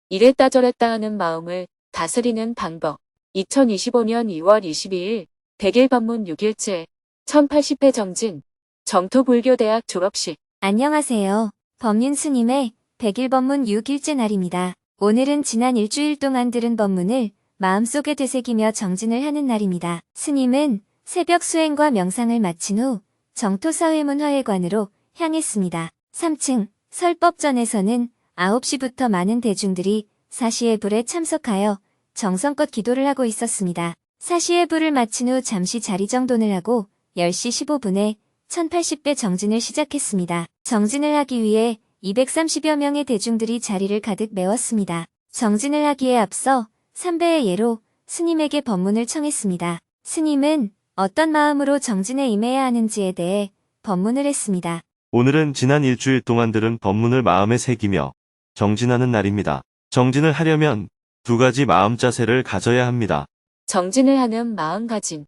이랬다 저랬다 하는 마음을 다스리는 방법. 2025년 2월 22일 100일 법문 6일째 1080회 정진 정토불교대학 졸업식. 안녕하세요. 법륜 스님의 100일 법문 6일째 날입니다. 오늘은 지난 일주일 동안 들은 법문을 마음속에 되새기며 정진을 하는 날입니다. 스님은 새벽 수행과 명상을 마친 후 정토사회문화회관으로 향했습니다. 3층 설법전에서는 9시부터 많은 대중들이 사시의 불에 참석하여 정성껏 기도를 하고 있었습니다. 사시의 불을 마친 후 잠시 자리 정돈을 하고 10시 15분에 1080배 정진을 시작했습니다. 정진을 하기 위해 230여 명의 대중들이 자리를 가득 메웠습니다. 정진을 하기에 앞서 3배의 예로 스님에게 법문을 청했습니다. 스님은 어떤 마음으로 정진에 임해야 하는지에 대해 법문을 했습니다. 오늘은 지난 일주일 동안 들은 법문을 마음에 새기며 정진하는 날입니다. 정진을 하려면 두 가지 마음 자세를 가져야 합니다. 정진을 하는 마음가짐.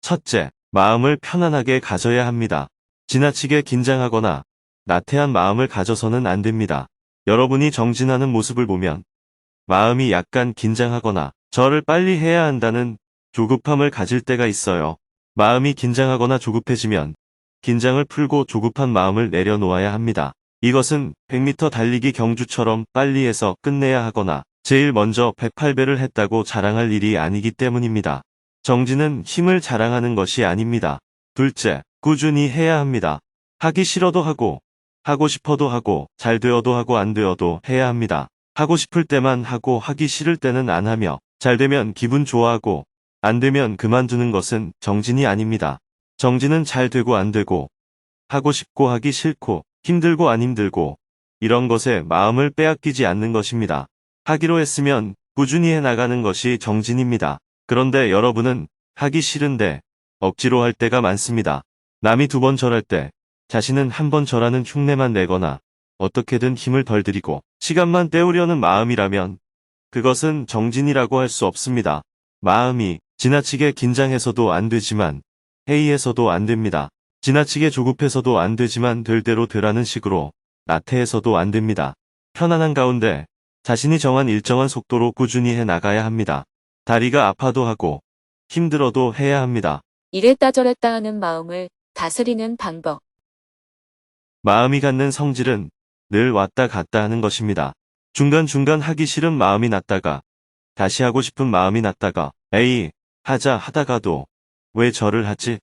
첫째, 마음을 편안하게 가져야 합니다. 지나치게 긴장하거나 나태한 마음을 가져서는 안 됩니다. 여러분이 정진하는 모습을 보면 마음이 약간 긴장하거나 절을 빨리 해야 한다는 조급함을 가질 때가 있어요. 마음이 긴장하거나 조급해지면 긴장을 풀고 조급한 마음을 내려놓아야 합니다. 이것은 100m 달리기 경주처럼 빨리 해서 끝내야 하거나 제일 먼저 108배를 했다고 자랑할 일이 아니기 때문입니다. 정진은 힘을 자랑하는 것이 아닙니다. 둘째, 꾸준히 해야 합니다. 하기 싫어도 하고, 하고 싶어도 하고, 잘 되어도 하고 안 되어도 해야 합니다. 하고 싶을 때만 하고 하기 싫을 때는 안 하며, 잘 되면 기분 좋아하고, 안 되면 그만두는 것은 정진이 아닙니다. 정진은 잘 되고 안 되고, 하고 싶고 하기 싫고, 힘들고 안 힘들고, 이런 것에 마음을 빼앗기지 않는 것입니다. 하기로 했으면 꾸준히 해나가는 것이 정진입니다. 그런데 여러분은 하기 싫은데 억지로 할 때가 많습니다. 남이 2번 절할 때 자신은 1번 절하는 흉내만 내거나 어떻게든 힘을 덜 들이고 시간만 때우려는 마음이라면 그것은 정진이라고 할 수 없습니다. 마음이 지나치게 긴장해서도 안 되지만 해이해서도 안 됩니다. 지나치게 조급해서도 안 되지만 될 대로 되라는 식으로 나태해서도 안 됩니다. 편안한 가운데 자신이 정한 일정한 속도로 꾸준히 해 나가야 합니다. 다리가 아파도 하고 힘들어도 해야 합니다. 이랬다 저랬다 하는 마음을 다스리는 방법. 마음이 갖는 성질은 늘 왔다 갔다 하는 것입니다. 중간중간 하기 싫은 마음이 났다가 다시 하고 싶은 마음이 났다가 에이 하자 하다가도 왜 저를 하지?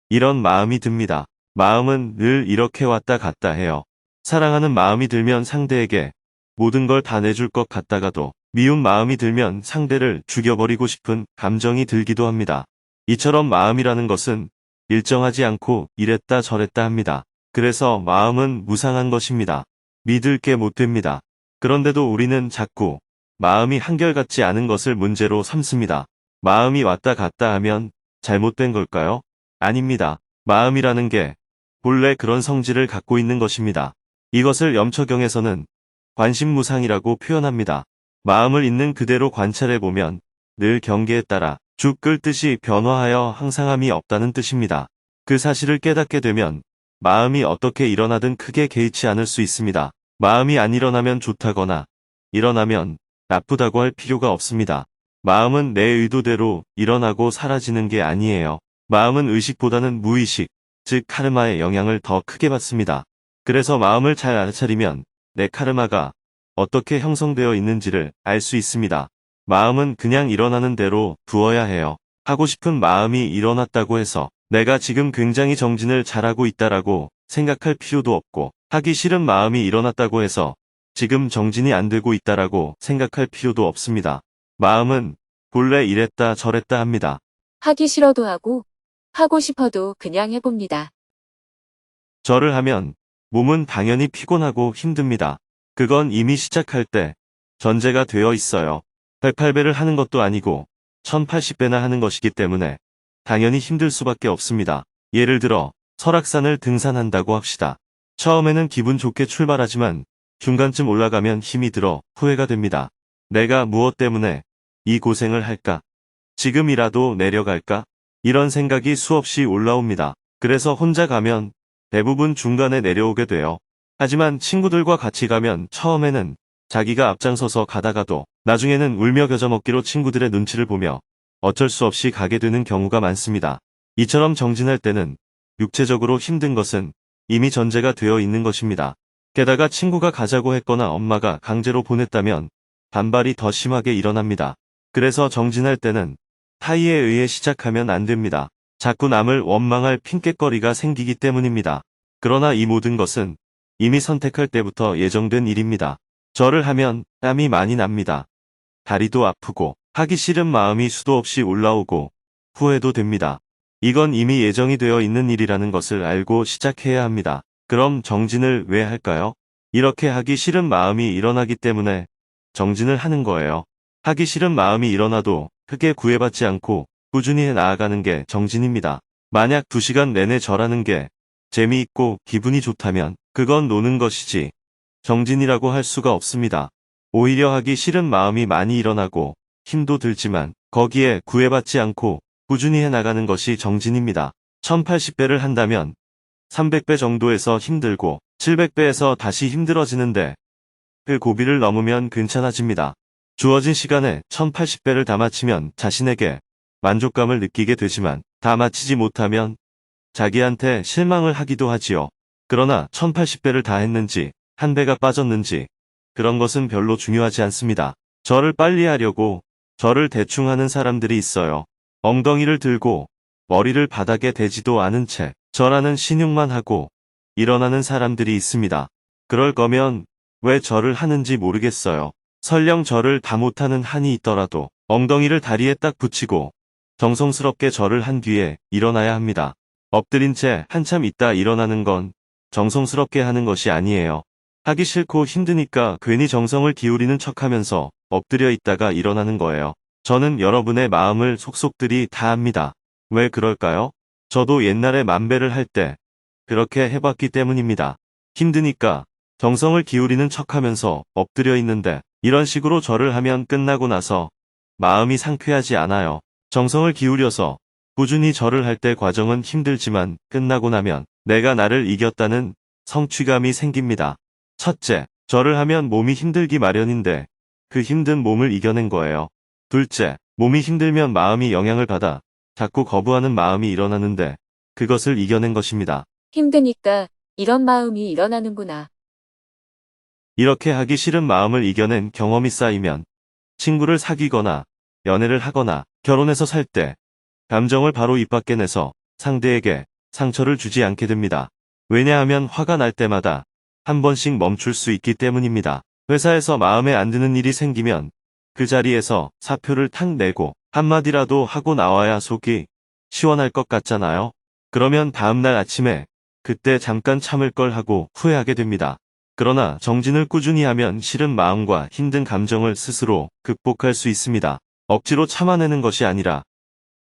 이런 마음이 듭니다. 마음은 늘 이렇게 왔다 갔다 해요. 사랑하는 마음이 들면 상대에게 모든 걸 다 내줄 것 같다가도 미운 마음이 들면 상대를 죽여버리고 싶은 감정이 들기도 합니다. 이처럼 마음이라는 것은 일정하지 않고 이랬다 저랬다 합니다. 그래서 마음은 무상한 것입니다. 믿을 게 못 됩니다. 그런데도 우리는 자꾸 마음이 한결같지 않은 것을 문제로 삼습니다. 마음이 왔다 갔다 하면 잘못된 걸까요? 아닙니다. 마음이라는 게 본래 그런 성질을 갖고 있는 것입니다. 이것을 염초경에서는 관심무상이라고 표현합니다. 마음을 있는 그대로 관찰해보면 늘 경계에 따라 죽 끓듯이 변화하여 항상함이 없다는 뜻입니다. 그 사실을 깨닫게 되면 마음이 어떻게 일어나든 크게 개의치 않을 수 있습니다. 마음이 안 일어나면 좋다거나 일어나면 나쁘다고 할 필요가 없습니다. 마음은 내 의도대로 일어나고 사라지는 게 아니에요. 마음은 의식보다는 무의식, 즉 카르마의 영향을 더 크게 받습니다. 그래서 마음을 잘 알아차리면 내 카르마가 어떻게 형성되어 있는지를 알 수 있습니다. 마음은 그냥 일어나는 대로 두어야 해요. 하고 싶은 마음이 일어났다고 해서 내가 지금 굉장히 정진을 잘하고 있다라고 생각할 필요도 없고, 하기 싫은 마음이 일어났다고 해서 지금 정진이 안 되고 있다라고 생각할 필요도 없습니다. 마음은 본래 이랬다 저랬다 합니다. 하기 싫어도 하고 하고 싶어도 그냥 해봅니다. 절을 하면 몸은 당연히 피곤하고 힘듭니다. 그건 이미 시작할 때 전제가 되어 있어요. 108배를 하는 것도 아니고 1080배나 하는 것이기 때문에 당연히 힘들 수밖에 없습니다. 예를 들어 설악산을 등산한다고 합시다. 처음에는 기분 좋게 출발하지만 중간쯤 올라가면 힘이 들어 후회가 됩니다. 내가 무엇 때문에 이 고생을 할까? 지금이라도 내려갈까? 이런 생각이 수없이 올라옵니다. 그래서 혼자 가면 대부분 중간에 내려오게 돼요. 하지만 친구들과 같이 가면 처음에는 자기가 앞장서서 가다가도 나중에는 울며 겨자 먹기로 친구들의 눈치를 보며 어쩔 수 없이 가게 되는 경우가 많습니다. 이처럼 정진할 때는 육체적으로 힘든 것은 이미 전제가 되어 있는 것입니다. 게다가 친구가 가자고 했거나 엄마가 강제로 보냈다면 반발이 더 심하게 일어납니다. 그래서 정진할 때는 타의에 의해 시작하면 안 됩니다. 자꾸 남을 원망할 핑곗거리가 생기기 때문입니다. 그러나 이 모든 것은 이미 선택할 때부터 예정된 일입니다. 절을 하면 땀이 많이 납니다. 다리도 아프고 하기 싫은 마음이 수도 없이 올라오고 후회도 됩니다. 이건 이미 예정이 되어 있는 일이라는 것을 알고 시작해야 합니다. 그럼 정진을 왜 할까요? 이렇게 하기 싫은 마음이 일어나기 때문에 정진을 하는 거예요. 하기 싫은 마음이 일어나도 크게 구애받지 않고 꾸준히 해 나아가는 게 정진입니다. 만약 2시간 내내 절하는 게 재미있고 기분이 좋다면 그건 노는 것이지 정진이라고 할 수가 없습니다. 오히려 하기 싫은 마음이 많이 일어나고 힘도 들지만 거기에 구애받지 않고 꾸준히 해나가는 것이 정진입니다. 1080배를 한다면 300배 정도에서 힘들고 700배에서 다시 힘들어지는데 그 고비를 넘으면 괜찮아집니다. 주어진 시간에 1080배를 다 마치면 자신에게 만족감을 느끼게 되지만 다 마치지 못하면 자기한테 실망을 하기도 하지요. 그러나 1080배를 다 했는지 한 배가 빠졌는지 그런 것은 별로 중요하지 않습니다. 절을 빨리 하려고 절을 대충 하는 사람들이 있어요. 엉덩이를 들고 머리를 바닥에 대지도 않은 채 절하는 신용만 하고 일어나는 사람들이 있습니다. 그럴 거면 왜 절을 하는지 모르겠어요. 설령 절을 다 못하는 한이 있더라도 엉덩이를 다리에 딱 붙이고 정성스럽게 절을 한 뒤에 일어나야 합니다. 엎드린 채 한참 있다 일어나는 건 정성스럽게 하는 것이 아니에요. 하기 싫고 힘드니까 괜히 정성을 기울이는 척하면서 엎드려 있다가 일어나는 거예요. 저는 여러분의 마음을 속속들이 다 압니다. 왜 그럴까요? 저도 옛날에 만배를 할 때 그렇게 해봤기 때문입니다. 힘드니까 정성을 기울이는 척하면서 엎드려 있는데 이런 식으로 절을 하면 끝나고 나서 마음이 상쾌하지 않아요. 정성을 기울여서 꾸준히 절을 할 때 과정은 힘들지만 끝나고 나면 내가 나를 이겼다는 성취감이 생깁니다. 첫째, 절을 하면 몸이 힘들기 마련인데 그 힘든 몸을 이겨낸 거예요. 둘째, 몸이 힘들면 마음이 영향을 받아 자꾸 거부하는 마음이 일어나는데 그것을 이겨낸 것입니다. 힘드니까 이런 마음이 일어나는구나. 이렇게 하기 싫은 마음을 이겨낸 경험이 쌓이면 친구를 사귀거나 연애를 하거나 결혼해서 살 때 감정을 바로 입 밖에 내서 상대에게 상처를 주지 않게 됩니다. 왜냐하면 화가 날 때마다 한 번씩 멈출 수 있기 때문입니다. 회사에서 마음에 안 드는 일이 생기면 그 자리에서 사표를 탁 내고 한마디라도 하고 나와야 속이 시원할 것 같잖아요. 그러면 다음날 아침에 그때 잠깐 참을 걸 하고 후회하게 됩니다. 그러나 정진을 꾸준히 하면 싫은 마음과 힘든 감정을 스스로 극복할 수 있습니다. 억지로 참아내는 것이 아니라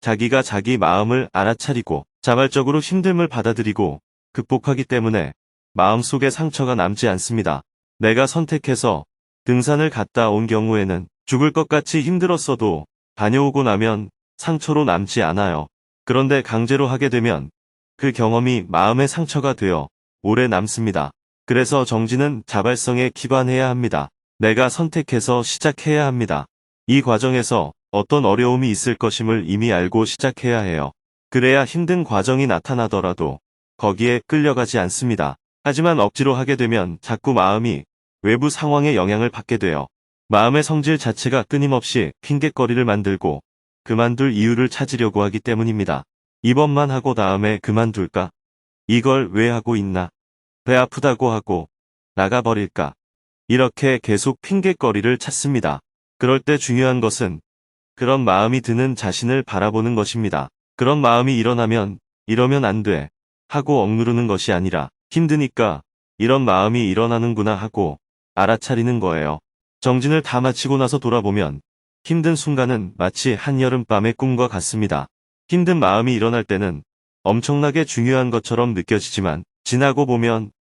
자기가 자기 마음을 알아차리고 자발적으로 힘듦을 받아들이고 극복하기 때문에 마음속에 상처가 남지 않습니다. 내가 선택해서 등산을 갔다 온 경우에는 죽을 것 같이 힘들었어도 다녀오고 나면 상처로 남지 않아요. 그런데 강제로 하게 되면 그 경험이 마음의 상처가 되어 오래 남습니다. 그래서 정진은 자발성에 기반해야 합니다. 내가 선택해서 시작해야 합니다. 이 과정에서 어떤 어려움이 있을 것임을 이미 알고 시작해야 해요. 그래야 힘든 과정이 나타나더라도 거기에 끌려가지 않습니다. 하지만 억지로 하게 되면 자꾸 마음이 외부 상황에 영향을 받게 돼요. 마음의 성질 자체가 끊임없이 핑곗거리를 만들고 그만둘 이유를 찾으려고 하기 때문입니다. 이번만 하고 다음에 그만둘까? 이걸 왜 하고 있나? 배 아프다고 하고 나가버릴까? 이렇게 계속 핑곗거리를 찾습니다. 그럴 때 중요한 것은 그런 마음이 드는 자신을 바라보는 것입니다. 그런 마음이 일어나면 이러면 안 돼 하고 억누르는 것이 아니라 힘드니까 이런 마음이 일어나는구나 하고 알아차리는 거예요. 정진을 다 마치고 나서 돌아보면 힘든 순간은 마치 한여름밤의 꿈과 같습니다. 힘든 마음이 일어날 때는 엄청나게 중요한 것처럼 느껴지지만 지나고 보면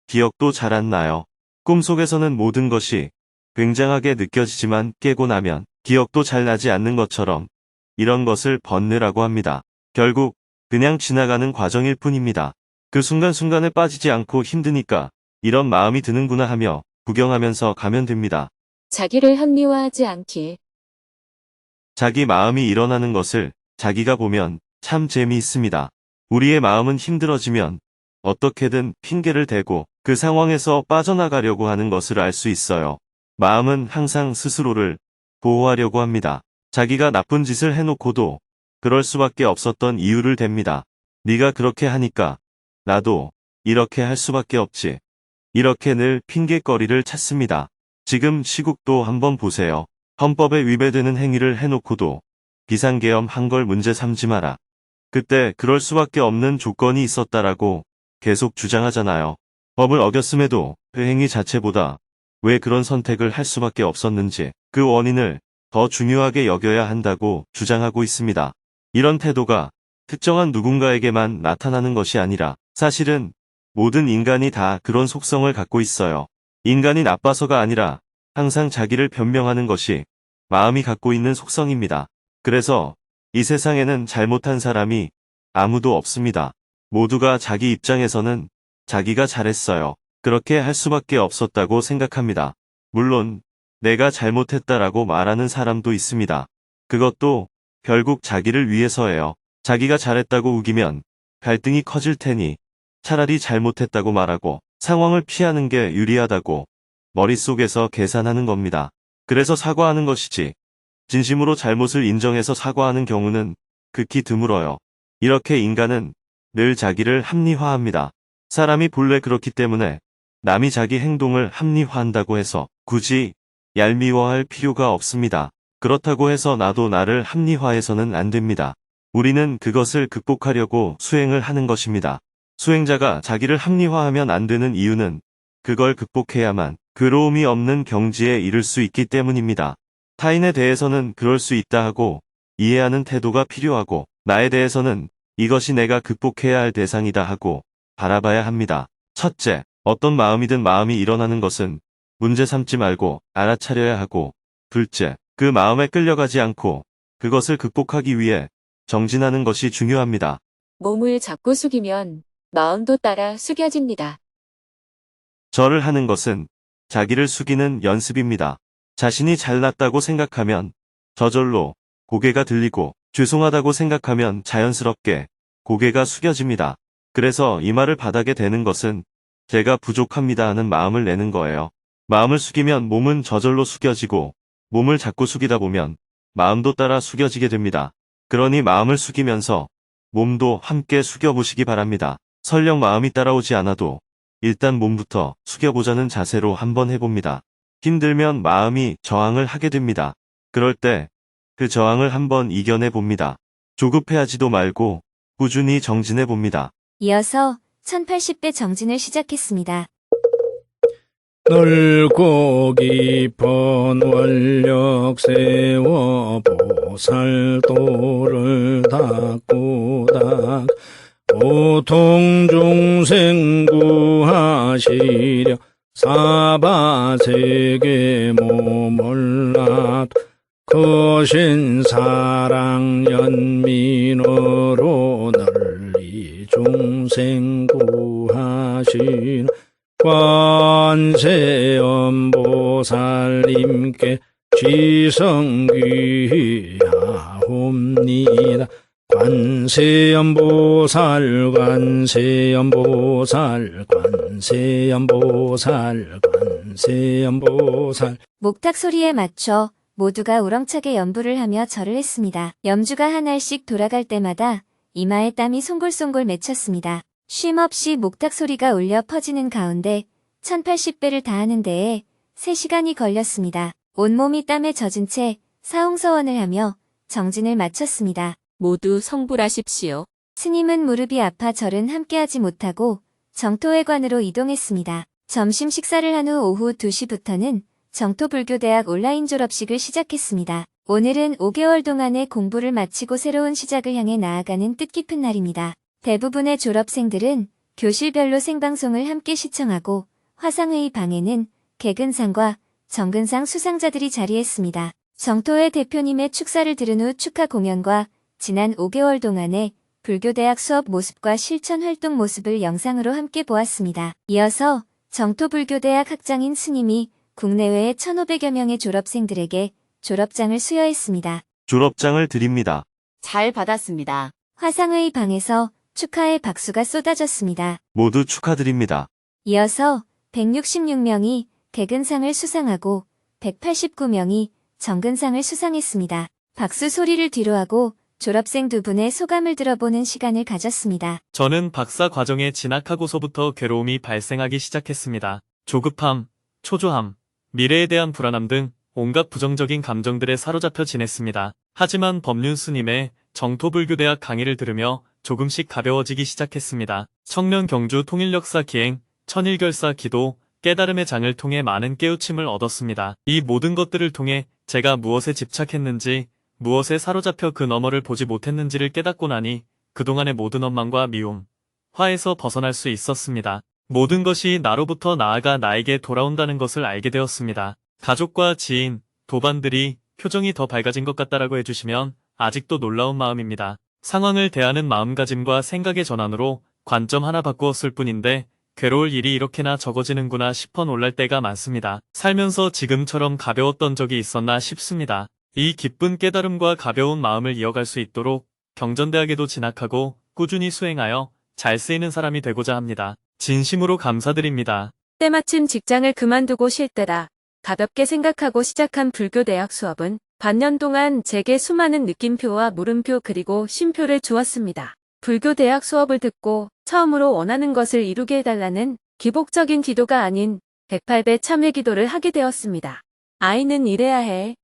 기억도 잘 안 나요. 꿈속에서는 모든 것이 굉장하게 느껴지지만 깨고 나면 기억도 잘 나지 않는 것처럼 이런 것을 번뇌라고 합니다. 결국 그냥 지나가는 과정일 뿐입니다. 그 순간순간에 빠지지 않고 힘드니까 이런 마음이 드는구나 하며 구경하면서 가면 됩니다. 자기를 합리화하지 않기. 자기 마음이 일어나는 것을 자기가 보면 참 재미있습니다. 우리의 마음은 힘들어지면 어떻게든 핑계를 대고 그 상황에서 빠져나가려고 하는 것을 알 수 있어요. 마음은 항상 스스로를 보호하려고 합니다. 자기가 나쁜 짓을 해놓고도 그럴 수밖에 없었던 이유를 댑니다. 네가 그렇게 하니까 나도 이렇게 할 수밖에 없지. 이렇게 늘 핑계거리를 찾습니다. 지금 시국도 한번 보세요. 헌법에 위배되는 행위를 해놓고도 비상계엄 한 걸 문제 삼지 마라. 그때 그럴 수밖에 없는 조건이 있었다라고 계속 주장하잖아요. 법을 어겼음에도 그 행위 자체보다 왜 그런 선택을 할 수밖에 없었는지 그 원인을 더 중요하게 여겨야 한다고 주장하고 있습니다. 이런 태도가 특정한 누군가에게만 나타나는 것이 아니라 사실은 모든 인간이 다 그런 속성을 갖고 있어요. 인간이 나빠서가 아니라 항상 자기를 변명하는 것이 마음이 갖고 있는 속성입니다. 그래서 이 세상에는 잘못한 사람이 아무도 없습니다. 모두가 자기 입장에서는 자기가 잘했어요. 그렇게 할 수밖에 없었다고 생각합니다. 물론 내가 잘못했다라고 말하는 사람도 있습니다. 그것도 결국 자기를 위해서예요. 자기가 잘했다고 우기면 갈등이 커질 테니 차라리 잘못했다고 말하고 상황을 피하는 게 유리하다고 머릿속에서 계산하는 겁니다. 그래서 사과하는 것이지 진심으로 잘못을 인정해서 사과하는 경우는 극히 드물어요. 이렇게 인간은 늘 자기를 합리화합니다. 사람이 본래 그렇기 때문에 남이 자기 행동을 합리화한다고 해서 굳이 얄미워할 필요가 없습니다. 그렇다고 해서 나도 나를 합리화해서는 안 됩니다. 우리는 그것을 극복하려고 수행을 하는 것입니다. 수행자가 자기를 합리화하면 안 되는 이유는 그걸 극복해야만 괴로움이 없는 경지에 이를 수 있기 때문입니다. 타인에 대해서는 그럴 수 있다 하고 이해하는 태도가 필요하고 나에 대해서는 이것이 내가 극복해야 할 대상이다 하고 바라봐야 합니다. 첫째, 어떤 마음이든 마음이 일어나는 것은 문제 삼지 말고 알아차려야 하고 둘째, 그 마음에 끌려가지 않고 그것을 극복하기 위해 정진하는 것이 중요합니다. 몸을 자꾸 숙이면 마음도 따라 숙여집니다. 절을 하는 것은 자기를 숙이는 연습입니다. 자신이 잘났다고 생각하면 저절로 고개가 들리고 죄송하다고 생각하면 자연스럽게 고개가 숙여집니다. 그래서 이 말을 바닥에 대는 것은 제가 부족합니다 하는 마음을 내는 거예요. 마음을 숙이면 몸은 저절로 숙여지고 몸을 자꾸 숙이다 보면 마음도 따라 숙여지게 됩니다. 그러니 마음을 숙이면서 몸도 함께 숙여보시기 바랍니다. 설령 마음이 따라오지 않아도 일단 몸부터 숙여보자는 자세로 한번 해봅니다. 힘들면 마음이 저항을 하게 됩니다. 그럴 때 그 저항을 한번 이겨내 봅니다. 조급해하지도 말고 꾸준히 정진해 봅니다. 이어서 1080배 정진을 시작했습니다. 넓고 깊은 원력 세워 보살도를 닦고닥 보통 중생 구하시려 사바세계 몸을 놔 거신 사랑 연민으로 널리 중생 구하시는 관세음보살님께 지성귀하옵니다. 관세음보살 관세음보살 관세음보살 관세음보살. 목탁 소리에 맞춰 모두가 우렁차게 연부를 하며 절을 했습니다. 염주가 한 알씩 돌아갈 때마다 이마에 땀이 송골송골 맺혔습니다. 쉼없이 목탁 소리가 울려 퍼지는 가운데 1080배를 다하는 데에 3시간이 걸렸습니다. 온몸이 땀에 젖은 채 사홍서원을 하며 정진을 마쳤습니다. 모두 성불하십시오. 스님은 무릎이 아파 절은 함께하지 못하고 정토회관으로 이동했습니다. 점심 식사를 한 후 오후 2시부터는 정토불교대학 온라인 졸업식을 시작했습니다. 오늘은 5개월 동안의 공부를 마치고 새로운 시작을 향해 나아가는 뜻깊은 날입니다. 대부분의 졸업생들은 교실별로 생방송을 함께 시청하고 화상회의 방에는 개근상과 정근상 수상자들이 자리했습니다. 정토회 대표님의 축사를 들은 후 축하 공연과 지난 5개월 동안의 불교대학 수업 모습과 실천 활동 모습을 영상으로 함께 보았습니다. 이어서 정토불교대학 학장인 스님이 국내외 1,500여 명의 졸업생들에게 졸업장을 수여했습니다. 졸업장을 드립니다. 잘 받았습니다. 화상회의 방에서 축하의 박수가 쏟아졌습니다. 모두 축하드립니다. 이어서 166명이 개근상을 수상하고 189명이 정근상을 수상했습니다. 박수 소리를 뒤로하고 졸업생 두 분의 소감을 들어보는 시간을 가졌습니다. 저는 박사 과정에 진학하고서부터 괴로움이 발생하기 시작했습니다. 조급함, 초조함, 미래에 대한 불안함 등 온갖 부정적인 감정들에 사로잡혀 지냈습니다. 하지만 법륜 스님의 정토불교대학 강의를 들으며 조금씩 가벼워지기 시작했습니다. 청년 경주 통일역사 기행, 천일결사 기도, 깨달음의 장을 통해 많은 깨우침을 얻었습니다. 이 모든 것들을 통해 제가 무엇에 집착했는지, 무엇에 사로잡혀 그 너머를 보지 못했는지를 깨닫고 나니 그동안의 모든 원망과 미움, 화에서 벗어날 수 있었습니다. 모든 것이 나로부터 나아가 나에게 돌아온다는 것을 알게 되었습니다. 가족과 지인, 도반들이 표정이 더 밝아진 것 같다라고 해주시면 아직도 놀라운 마음입니다. 상황을 대하는 마음가짐과 생각의 전환으로 관점 하나 바꾸었을 뿐인데 괴로울 일이 이렇게나 적어지는구나 싶어 놀랄 때가 많습니다. 살면서 지금처럼 가벼웠던 적이 있었나 싶습니다. 이 기쁜 깨달음과 가벼운 마음을 이어갈 수 있도록 경전대학에도 진학하고 꾸준히 수행하여 잘 쓰이는 사람이 되고자 합니다. 진심으로 감사드립니다. 때마침 직장을 그만두고 쉴 때라 가볍게 생각하고 시작한 불교대학 수업은 반년 동안 제게 수많은 느낌표와 물음표 그리고 쉼표를 주었습니다. 불교대학 수업을 듣고 처음으로 원하는 것을 이루게 해달라는 기복적인 기도가 아닌 108배 참회 기도를 하게 되었습니다. 아이는 이래야 해.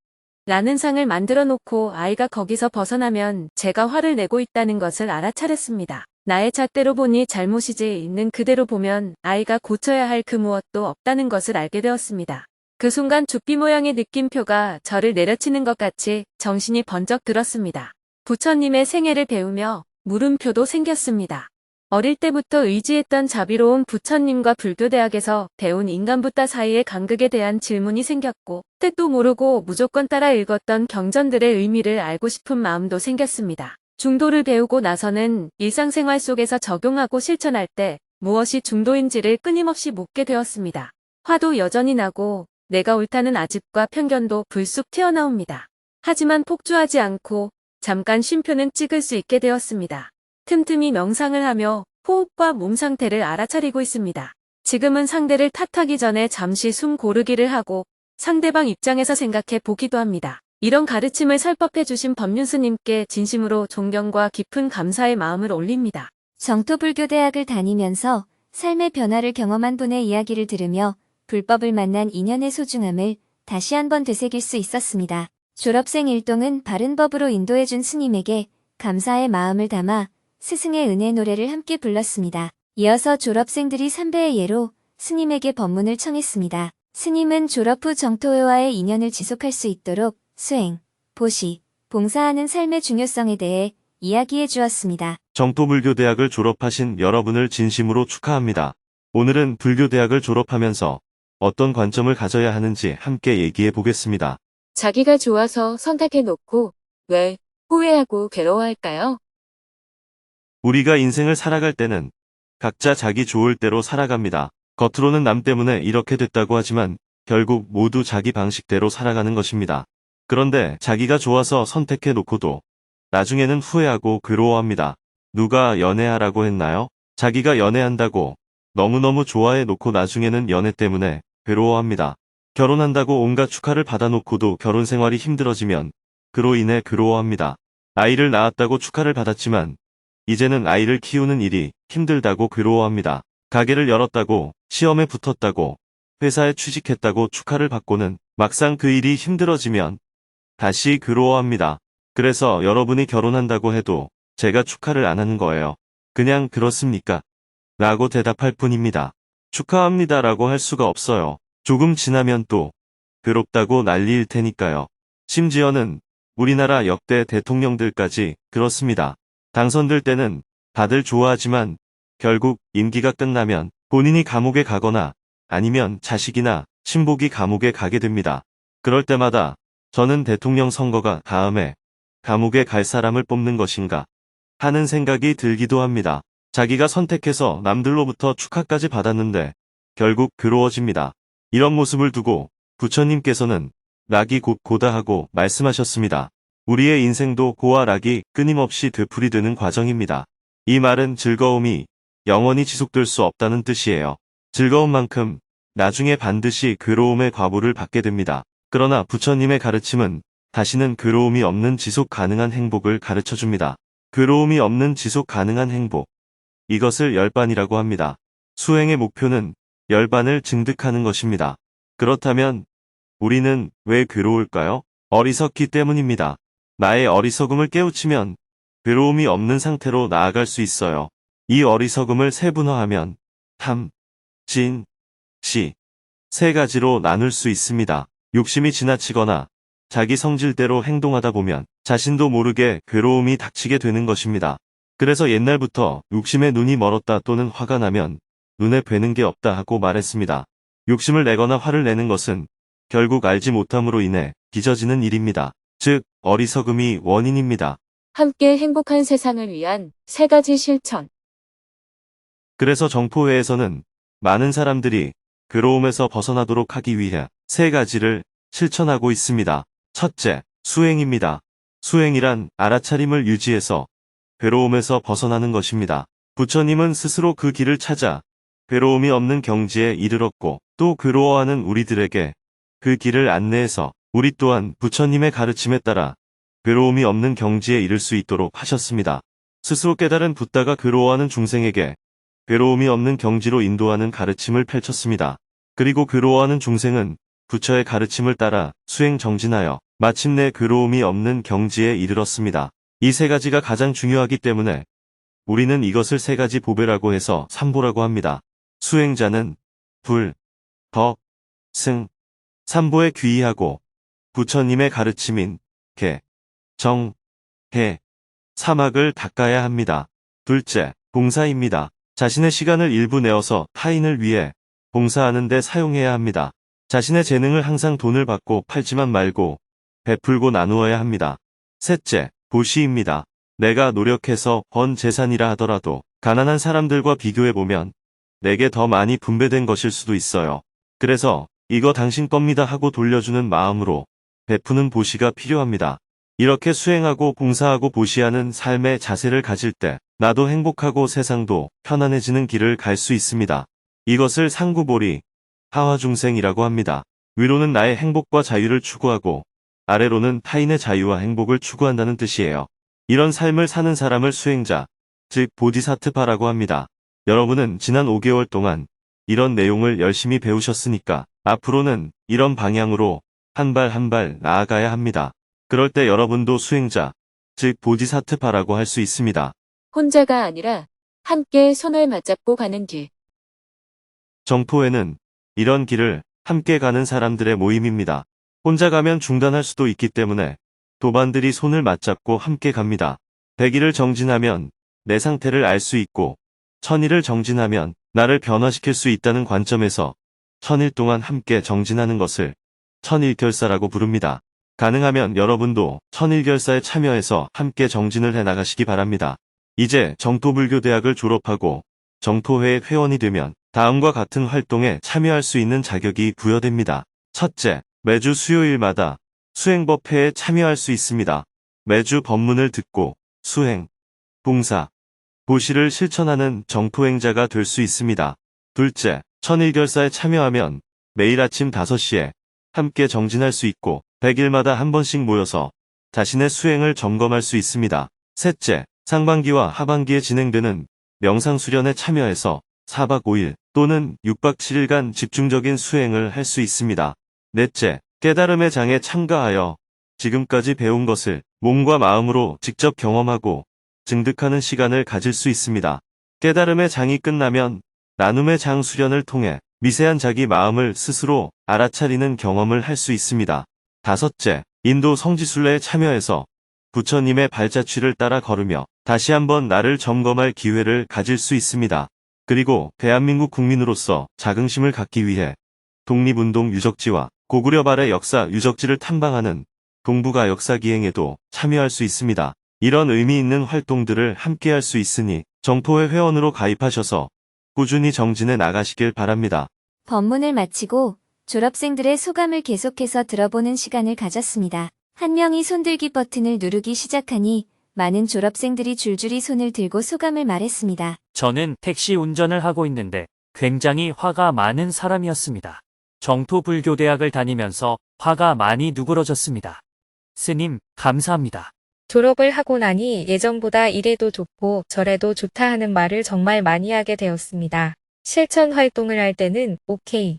라는 상을 만들어 놓고 아이가 거기서 벗어나면 제가 화를 내고 있다는 것을 알아차렸습니다. 나의 잣대로 보니 잘못이지 있는 그대로 보면 아이가 고쳐야 할 그 무엇도 없다는 것을 알게 되었습니다. 그 순간 죽비 모양의 느낌표가 저를 내려치는 것 같이 정신이 번쩍 들었습니다. 부처님의 생애를 배우며 물음표도 생겼습니다. 어릴 때부터 의지했던 자비로운 부처님과 불교대학에서 배운 인간부따 사이의 간극에 대한 질문이 생겼고 뜻도 모르고 무조건 따라 읽었던 경전들의 의미를 알고 싶은 마음도 생겼습니다. 중도를 배우고 나서는 일상생활 속에서 적용하고 실천할 때 무엇이 중도인지를 끊임없이 묻게 되었습니다. 화도 여전히 나고 내가 옳다는 아집과 편견도 불쑥 튀어나옵니다. 하지만 폭주하지 않고 잠깐 쉼표는 찍을 수 있게 되었습니다. 틈틈이 명상을 하며 호흡과 몸 상태를 알아차리고 있습니다. 지금은 상대를 탓하기 전에 잠시 숨 고르기를 하고 상대방 입장에서 생각해 보기도 합니다. 이런 가르침을 설법해 주신 법륜스님께 진심으로 존경과 깊은 감사의 마음을 올립니다. 정토불교대학을 다니면서 삶의 변화를 경험한 분의 이야기를 들으며 불법을 만난 인연의 소중함을 다시 한번 되새길 수 있었습니다. 졸업생 일동은 바른 법으로 인도해준 스님에게 감사의 마음을 담아 스승의 은혜 노래를 함께 불렀습니다. 이어서 졸업생들이 삼배의 예로 스님에게 법문을 청했습니다. 스님은 졸업 후 정토회와의 인연을 지속할 수 있도록 수행, 보시, 봉사하는 삶의 중요성에 대해 이야기해 주었습니다. 정토불교대학을 졸업하신 여러분을 진심으로 축하합니다. 오늘은 불교대학을 졸업하면서 어떤 관점을 가져야 하는지 함께 얘기해 보겠습니다. 자기가 좋아서 선택해놓고 왜 후회하고 괴로워할까요? 우리가 인생을 살아갈 때는 각자 자기 좋을 대로 살아갑니다. 겉으로는 남 때문에 이렇게 됐다고 하지만 결국 모두 자기 방식대로 살아가는 것입니다. 그런데 자기가 좋아서 선택해 놓고도 나중에는 후회하고 괴로워합니다. 누가 연애하라고 했나요? 자기가 연애한다고 너무너무 좋아해 놓고 나중에는 연애 때문에 괴로워합니다. 결혼한다고 온갖 축하를 받아놓고도 결혼 생활이 힘들어지면 그로 인해 괴로워합니다. 아이를 낳았다고 축하를 받았지만 이제는 아이를 키우는 일이 힘들다고 괴로워합니다. 가게를 열었다고, 시험에 붙었다고, 회사에 취직했다고 축하를 받고는 막상 그 일이 힘들어지면 다시 괴로워합니다. 그래서 여러분이 결혼한다고 해도 제가 축하를 안 하는 거예요. 그냥 그렇습니까? 라고 대답할 뿐입니다. 축하합니다라고 할 수가 없어요. 조금 지나면 또 괴롭다고 난리일 테니까요. 심지어는 우리나라 역대 대통령들까지 그렇습니다. 당선될 때는 다들 좋아하지만 결국 임기가 끝나면 본인이 감옥에 가거나 아니면 자식이나 친복이 감옥에 가게 됩니다. 그럴 때마다 저는 대통령 선거가 다음에 감옥에 갈 사람을 뽑는 것인가 하는 생각이 들기도 합니다. 자기가 선택해서 남들로부터 축하까지 받았는데 결국 괴로워집니다. 이런 모습을 두고 부처님께서는 락이 곧 고다 하고 말씀하셨습니다. 우리의 인생도 고와 락이 끊임없이 되풀이되는 과정입니다. 이 말은 즐거움이 영원히 지속될 수 없다는 뜻이에요. 즐거운 만큼 나중에 반드시 괴로움의 과보를 받게 됩니다. 그러나 부처님의 가르침은 다시는 괴로움이 없는 지속 가능한 행복을 가르쳐줍니다. 괴로움이 없는 지속 가능한 행복. 이것을 열반이라고 합니다. 수행의 목표는 열반을 증득하는 것입니다. 그렇다면 우리는 왜 괴로울까요? 어리석기 때문입니다. 나의 어리석음을 깨우치면 괴로움이 없는 상태로 나아갈 수 있어요. 이 어리석음을 세분화하면 탐, 진, 시, 세 가지로 나눌 수 있습니다. 욕심이 지나치거나 자기 성질대로 행동하다 보면 자신도 모르게 괴로움이 닥치게 되는 것입니다. 그래서 옛날부터 욕심에 눈이 멀었다 또는 화가 나면 눈에 뵈는 게 없다 하고 말했습니다. 욕심을 내거나 화를 내는 것은 결국 알지 못함으로 인해 빚어지는 일입니다. 즉, 어리석음이 원인입니다. 함께 행복한 세상을 위한 3가지 실천. 그래서 정포회에서는 많은 사람들이 괴로움에서 벗어나도록 하기 위해 3가지를 실천하고 있습니다. 첫째, 수행입니다. 수행이란 알아차림을 유지해서 괴로움에서 벗어나는 것입니다. 부처님은 스스로 그 길을 찾아 괴로움이 없는 경지에 이르렀고 또 괴로워하는 우리들에게 그 길을 안내해서 우리 또한 부처님의 가르침에 따라 괴로움이 없는 경지에 이를 수 있도록 하셨습니다. 스스로 깨달은 붓다가 괴로워하는 중생에게 괴로움이 없는 경지로 인도하는 가르침을 펼쳤습니다. 그리고 괴로워하는 중생은 부처의 가르침을 따라 수행 정진하여 마침내 괴로움이 없는 경지에 이르렀습니다. 이 3가지가 가장 중요하기 때문에 우리는 이것을 3가지 보배라고 해서 삼보라고 합니다. 수행자는 불, 덕, 승, 삼보에 귀의하고 부처님의 가르침인 계, 정, 해, 사막을 닦아야 합니다. 둘째, 봉사입니다. 자신의 시간을 일부 내어서 타인을 위해 봉사하는 데 사용해야 합니다. 자신의 재능을 항상 돈을 받고 팔지만 말고 베풀고 나누어야 합니다. 셋째, 보시입니다. 내가 노력해서 번 재산이라 하더라도 가난한 사람들과 비교해보면 내게 더 많이 분배된 것일 수도 있어요. 그래서 이거 당신 겁니다 하고 돌려주는 마음으로 베푸는 보시가 필요합니다. 이렇게 수행하고 봉사하고 보시하는 삶의 자세를 가질 때 나도 행복하고 세상도 편안해지는 길을 갈 수 있습니다. 이것을 상구보리, 하화중생이라고 합니다. 위로는 나의 행복과 자유를 추구하고 아래로는 타인의 자유와 행복을 추구한다는 뜻이에요. 이런 삶을 사는 사람을 수행자, 즉 보디사트파라고 합니다. 여러분은 지난 5개월 동안 이런 내용을 열심히 배우셨으니까 앞으로는 이런 방향으로 한 발 한 발 나아가야 합니다. 그럴 때 여러분도 수행자, 즉 보디사트파라고 할 수 있습니다. 혼자가 아니라 함께 손을 맞잡고 가는 길. 정포회는 이런 길을 함께 가는 사람들의 모임입니다. 혼자 가면 중단할 수도 있기 때문에 도반들이 손을 맞잡고 함께 갑니다. 100일을 정진하면 내 상태를 알 수 있고 1000일을 정진하면 나를 변화시킬 수 있다는 관점에서 1000일 동안 함께 정진하는 것을 천일결사라고 부릅니다. 가능하면 여러분도 천일결사에 참여해서 함께 정진을 해나가시기 바랍니다. 이제 정토불교대학을 졸업하고 정토회의 회원이 되면 다음과 같은 활동에 참여할 수 있는 자격이 부여됩니다. 첫째, 매주 수요일마다 수행법회에 참여할 수 있습니다. 매주 법문을 듣고 수행, 봉사, 보시를 실천하는 정토행자가 될 수 있습니다. 둘째, 천일결사에 참여하면 매일 아침 5시에 함께 정진할 수 있고 100일마다 한 번씩 모여서 자신의 수행을 점검할 수 있습니다. 셋째, 상반기와 하반기에 진행되는 명상수련에 참여해서 4박 5일 또는 6박 7일간 집중적인 수행을 할 수 있습니다. 넷째, 깨달음의 장에 참가하여 지금까지 배운 것을 몸과 마음으로 직접 경험하고 증득하는 시간을 가질 수 있습니다. 깨달음의 장이 끝나면 나눔의 장 수련을 통해 미세한 자기 마음을 스스로 알아차리는 경험을 할 수 있습니다. 다섯째, 인도 성지순례에 참여해서 부처님의 발자취를 따라 걸으며 다시 한번 나를 점검할 기회를 가질 수 있습니다. 그리고 대한민국 국민으로서 자긍심을 갖기 위해 독립운동 유적지와 고구려 발의 역사 유적지를 탐방하는 동북아 역사기행에도 참여할 수 있습니다. 이런 의미 있는 활동들을 함께 할 수 있으니 정토회 회원으로 가입하셔서 꾸준히 정진해 나가시길 바랍니다. 법문을 마치고 졸업생들의 소감을 계속해서 들어보는 시간을 가졌습니다. 한 명이 손들기 버튼을 누르기 시작하니 많은 졸업생들이 줄줄이 손을 들고 소감을 말했습니다. 저는 택시 운전을 하고 있는데 굉장히 화가 많은 사람이었습니다. 정토불교대학을 다니면서 화가 많이 누그러졌습니다. 스님, 감사합니다. 졸업을 하고 나니 예전보다 이래도 좋고 저래도 좋다 하는 말을 정말 많이 하게 되었습니다. 실천 활동을 할 때는 오케이.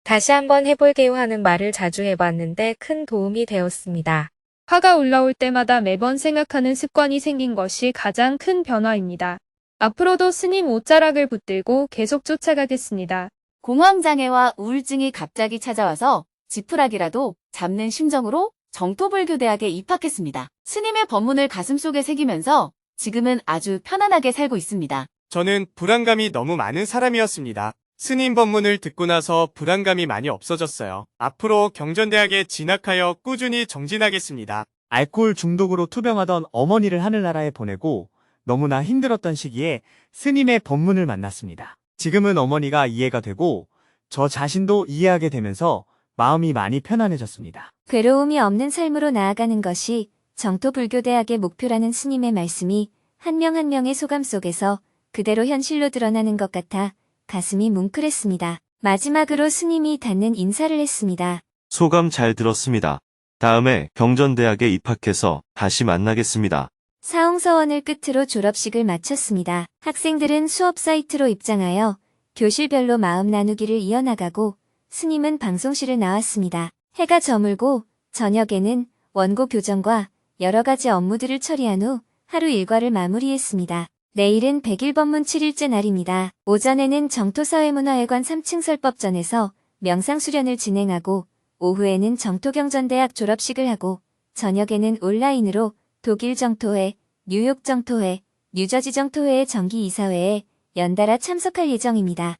다시 한번 해볼게요 하는 말을 자주 해봤는데 큰 도움이 되었습니다. 화가 올라올 때마다 매번 생각하는 습관이 생긴 것이 가장 큰 변화입니다. 앞으로도 스님 옷자락을 붙들고 계속 쫓아가겠습니다. 공황장애와 우울증이 갑자기 찾아와서 지푸라기라도 잡는 심정으로 정토불교대학에 입학했습니다. 스님의 법문을 가슴속에 새기면서 지금은 아주 편안하게 살고 있습니다. 저는 불안감이 너무 많은 사람이었습니다. 스님 법문을 듣고 나서 불안감이 많이 없어졌어요. 앞으로 경전대학에 진학하여 꾸준히 정진하겠습니다. 알코올 중독으로 투병하던 어머니를 하늘나라에 보내고 너무나 힘들었던 시기에 스님의 법문을 만났습니다. 지금은 어머니가 이해가 되고 저 자신도 이해하게 되면서 마음이 많이 편안해졌습니다. 괴로움이 없는 삶으로 나아가는 것이 정토불교대학의 목표라는 스님의 말씀이 한 명 한 명의 소감 속에서 그대로 현실로 드러나는 것 같아 가슴이 뭉클했습니다. 마지막으로 스님이 닿는 인사를 했습니다. 소감 잘 들었습니다. 다음에 경전대학에 입학해서 다시 만나겠습니다. 사홍서원을 끝으로 졸업식을 마쳤습니다. 학생들은 수업 사이트로 입장하여 교실별로 마음 나누기를 이어나가고 스님은 방송실을 나왔습니다. 해가 저물고 저녁에는 원고 교정과 여러 가지 업무들을 처리한 후 하루 일과를 마무리했습니다. 내일은 100일 법문 7일째 날입니다. 오전에는 정토사회문화회관 3층 설법전에서 명상수련을 진행하고 오후에는 정토경전대학 졸업식을 하고 저녁에는 온라인으로 독일 정토회, 뉴욕 정토회, 뉴저지 정토회의 정기 이사회에 연달아 참석할 예정입니다.